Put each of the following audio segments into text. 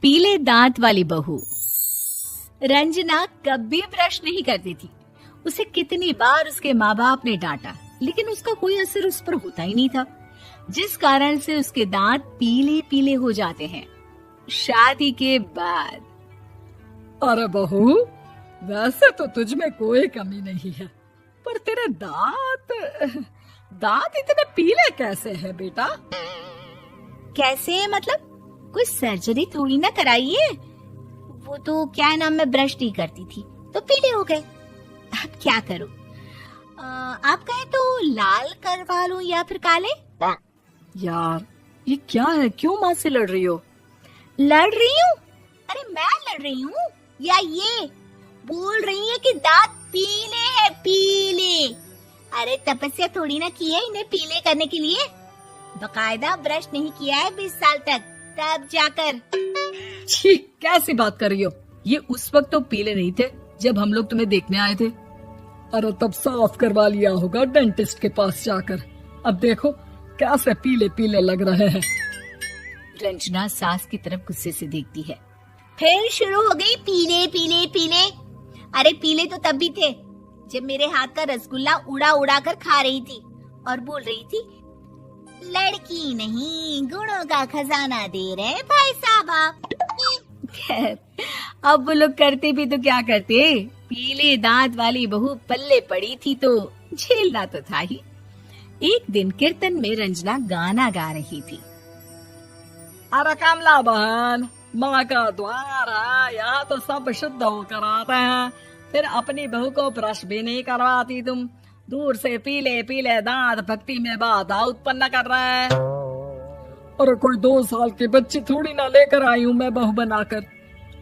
पीले दांत वाली बहू। रंजना कभी ब्रश नहीं करती थी। उसे कितनी बार उसके माँ बाप ने डांटा, लेकिन उसका कोई असर उस पर होता ही नहीं था, जिस कारण से उसके दांत पीले पीले हो जाते हैं। शादी के बाद। अरे बहू, वैसे तो तुझ में कोई कमी नहीं है, पर तेरे दांत इतने पीले कैसे हैं बेटा? कैसे मतलब? कोई सर्जरी थोड़ी ना कराई है। वो तो क्या नाम, मैं ब्रश नहीं करती थी तो पीले हो गए। अब क्या करूं? आप कहें तो लाल करवा लूं या फिर काले? यार ये क्या है, क्यों माँ से लड़ रही हो? लड़ रही हूँ? अरे मैं लड़ रही हूँ या ये बोल रही है कि दांत पीले हैं, पीले। अरे तपस्या थोड़ी ना की है इन्हें पीले करने के लिए। बकायदा ब्रश नहीं किया है 20 साल तक, तब जाकर। छी, कैसी बात कर रही हो? ये उस वक्त तो पीले नहीं थे जब हम लोग तुम्हें देखने आए थे। अरे तब साफ करवा लिया होगा डेंटिस्ट के पास जाकर। अब देखो कैसे पीले पीले लग रहे हैं। रंजना सास की तरफ गुस्से से देखती है। फिर शुरू हो गई पीले पीले पीले। अरे पीले तो तब भी थे जब मेरे हाथ का रसगुल्ला उड़ा उड़ा कर खा रही थी और बोल रही थी, लड़की नहीं गुणों का खजाना दे रहे भाई साहब। खैर, अब वो लोग करते भी तो क्या करते, पीले दांत वाली बहू पल्ले पड़ी थी तो झेलना तो था ही। एक दिन कीर्तन में रंजना गाना गा रही थी। अरे कमला बहन, माँ का द्वार है, यहाँ तो सब शुद्ध होकर आते हैं, फिर अपनी बहू को ब्रश भी नहीं करवाती तुम। दूर से पीले पीले दांत भक्ति में बाधा उत्पन्न कर रहे हैं। अरे कोई 2 साल के बच्ची थोड़ी ना लेकर आई हूँ मैं बहू बनाकर।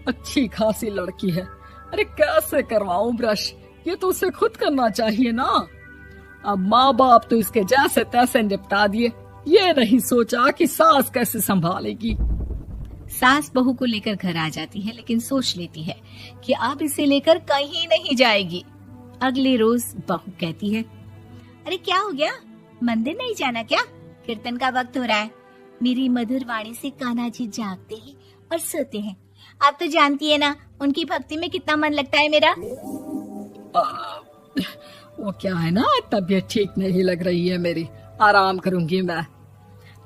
अच्छी खासी लड़की है, अरे कैसे करवाऊं ब्रश? ये तो उसे खुद करना चाहिए ना। अब माँ बाप तो इसके जैसे तैसे निपटा दिए, ये नहीं सोचा कि सास कैसे संभालेगी। सास बहू को लेकर घर आ जाती है, लेकिन सोच लेती है कि अब इसे लेकर कहीं नहीं जाएगी। अगले रोज बहू कहती है, अरे क्या हो गया, मंदिर नहीं जाना क्या? कीर्तन का वक्त हो रहा है। मेरी मधुर वाणी से कान्हा जी जागते हैं और सोते हैं। आप तो जानती है ना उनकी भक्ति में कितना मन लगता है मेरा। वो क्या है ना, तबीयत ठीक नहीं लग रही है मेरी, आराम करूंगी मैं।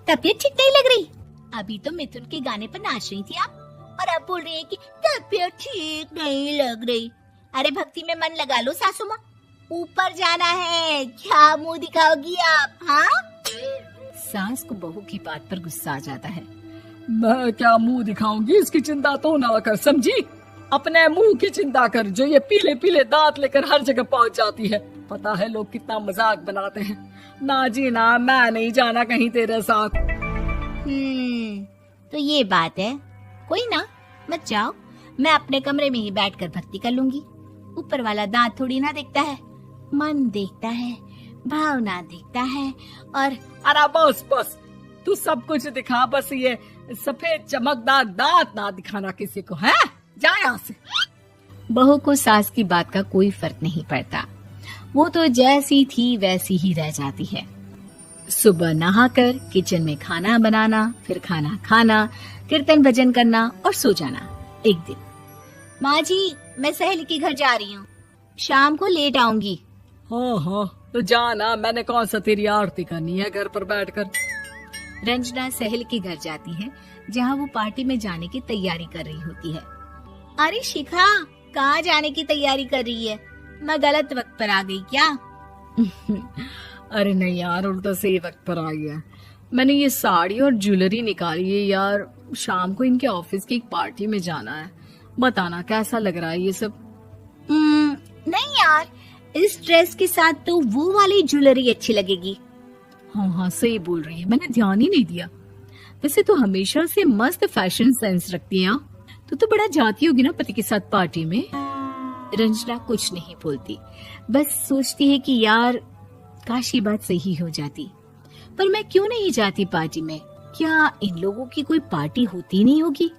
तबीयत ठीक नहीं लग रही? अभी तो मिथुन के गाने पर नाच रही थी आप, और अब बोल रही है कि तबीयत ठीक नहीं लग रही। अरे भक्ति में मन लगा लो सासू माँ, ऊपर जाना है, क्या मुंह दिखाओगी आप? हाँ? सास को बहू की बात पर गुस्सा आ जाता है। मैं क्या मुंह दिखाऊंगी, इसकी चिंता तो ना कर, समझी? अपने मुंह की चिंता कर, जो ये पीले पीले दांत लेकर हर जगह पहुंच जाती है। पता है लोग कितना मजाक बनाते हैं। ना जी ना, मैं नहीं जाना कहीं तेरे साथ। तो ये बात है। कोई ना, मत जाओ, मैं अपने कमरे में ही बैठकर भक्ति कर लूंगी। ऊपर वाला दांत थोड़ी ना देखता है, मन देखता है, भावना देखता है। और अरे बस बस, तू सब कुछ दिखा, बस ये सफेद चमकदार दांत ना दिखाना किसी को, है? जा यहाँ से। बहू को सास की बात का कोई फर्क नहीं पड़ता, वो तो जैसी थी वैसी ही रह जाती है। सुबह नहाकर किचन में खाना बनाना, फिर खाना खाना, कीर्तन भजन करना और सो जाना। एक दिन, माँ जी मैं सहेली के घर जा रही हूँ, शाम को लेट आऊंगी। हाँ, तो जाना, मैंने कौन सा तेरी आरती करनी है घर पर बैठकर। रंजना सहेली के घर जाती है, जहाँ वो पार्टी में जाने की तैयारी कर रही होती है। अरे शिखा, कहाँ जाने की तैयारी कर रही है? मैं गलत वक्त पर आ गई क्या? अरे नहीं यार, उल्टा सही वक्त पर आई है। मैंने ये साड़ी और ज्वेलरी निकाली है यार, शाम को इनके ऑफिस की एक पार्टी में जाना है। बताना कैसा लग रहा है ये सब? नहीं यार, इस ड्रेस के साथ तो वो वाली ज्वेलरी अच्छी लगेगी। हाँ, सही बोल रही है, मैंने ध्यान ही नहीं दिया। वैसे तो हमेशा से मस्त फैशन सेंस रखती है। तो बड़ा जाती होगी ना पति के साथ पार्टी में। रंजना कुछ नहीं बोलती, बस सोचती है कि यार काश ये बात सही हो जाती, पर मैं क्यों नहीं जाती पार्टी में? क्या इन लोगों की कोई पार्टी होती नहीं होगी?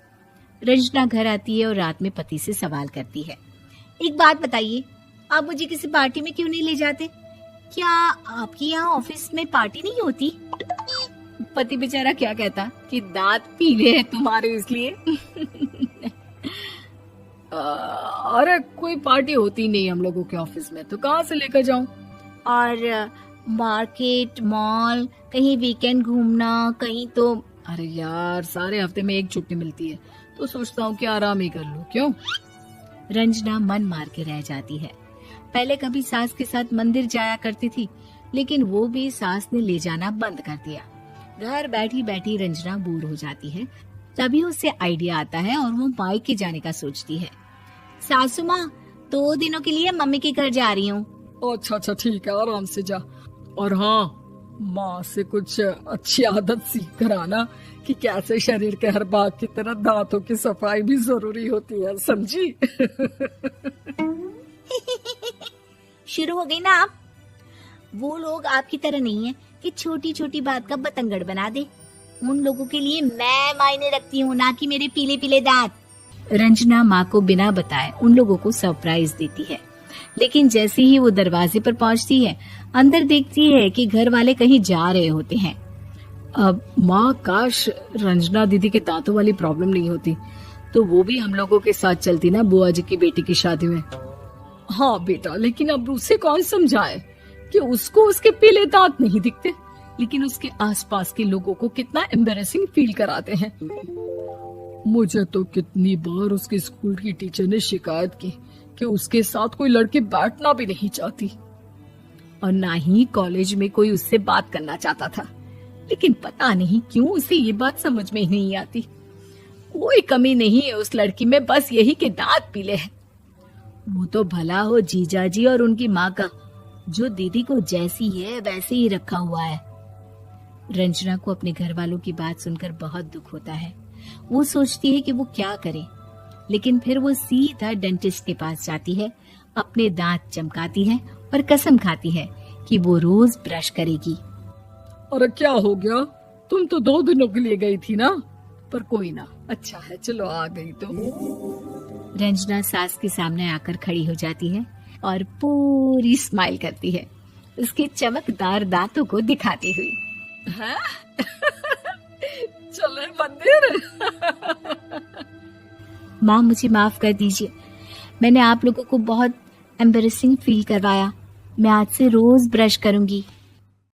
रंजना घर आती है और रात में पति से सवाल करती है, एक बात बताइए, आप मुझे किसी पार्टी में क्यों नहीं ले जाते? क्या आपके यहाँ ऑफिस में पार्टी नहीं होती? पति बेचारा क्या कहता कि दांत पीले हैं तुम्हारे इसलिए। अरे कोई पार्टी होती नहीं हम लोगों के ऑफिस में, तो कहाँ से लेकर जाऊं? और मार्केट, मॉल, कहीं वीकेंड घूमना, कहीं तो। अरे यार सारे हफ्ते में एक छुट्टी मिलती है, तो सोचता हूँ कि आराम ही कर लूं। क्यों? रंजना मन मार के रह जाती है। पहले कभी सास के साथ मंदिर जाया करती थी, लेकिन वो भी सास ने ले जाना बंद कर दिया। घर बैठी बैठी रंजना बोर हो जाती है। तभी उसे आइडिया आता है और वो मायके जाने का सोचती है। सासू माँ, 2 दिनों के लिए मम्मी के घर जा रही हूँ। अच्छा अच्छा ठीक है, आराम से जा। और हाँ, माँ से कुछ अच्छी आदत सीख कर आना कि कैसे शरीर के हर भाग की तरह दांतों की सफाई भी जरूरी होती है, समझी? शुरू हो गई ना आप। वो लोग आपकी तरह नहीं है कि छोटी छोटी बात का बतंगड़ बना दे। उन लोगों के लिए मैं मायने रखती हूँ, ना कि मेरे पीले पीले दांत। रंजना माँ को बिना बताए उन लोगों को सरप्राइज देती है, लेकिन जैसे ही वो दरवाजे पर पहुंचती है, अंदर देखती है कि घर वाले कहीं जा रहे होते हैं। अब माँ, काश रंजना दीदी के दांतों वाली प्रॉब्लम नहीं होती, तो वो भी हम लोगों के साथ चलती ना बुआ जी की बेटी की शादी में। हाँ बेटा, लेकिन अब उसे कौन समझाए कि उसको उसके पीले दांत नहीं दिखते, लेकिन उसके आसपास के लोगों को कितना एम्बैरेसिंग फील कराते हैं। मुझे तो कितनी बार उसके स्कूल की टीचर ने शिकायत की कि उसके साथ कोई लड़की बैठना भी नहीं चाहती, और ना ही कॉलेज में कोई उससे बात करना चाहता था। लेकिन पता नहीं क्यों उसे ये बात समझ में ही नहीं आती। कोई कमी नहीं है उस लड़की में, बस यही कि दांत पीले हैं। वो तो भला हो जीजा जी और उनकी माँ का, जो दीदी को जैसी है वैसे ही रखा हुआ है। रंजना को अपने घर वालों की बात सुनकर बहुत दुख होता है। वो सोचती है कि वो क्या करे, लेकिन फिर वो सीधा डेंटिस्ट के पास जाती है, अपने दांत चमकाती है और कसम खाती है कि वो रोज ब्रश करेगी। अरे क्या हो गया? तुम तो 2 दिनों के लिए गई थी ना, पर कोई ना, अच्छा है, चलो आ गई तो। रंजना सास के सामने आकर खड़ी हो जाती है और पूरी स्माइल करती है, उसके चमकदार दांतों को दिखाती हुई। हैं? चले मंदिर। माँ, मुझे माफ कर दीजिए, मैंने आप लोगों को बहुत एम्बैरेसिंग फील करवाया। मैं आज से रोज ब्रश करूंगी।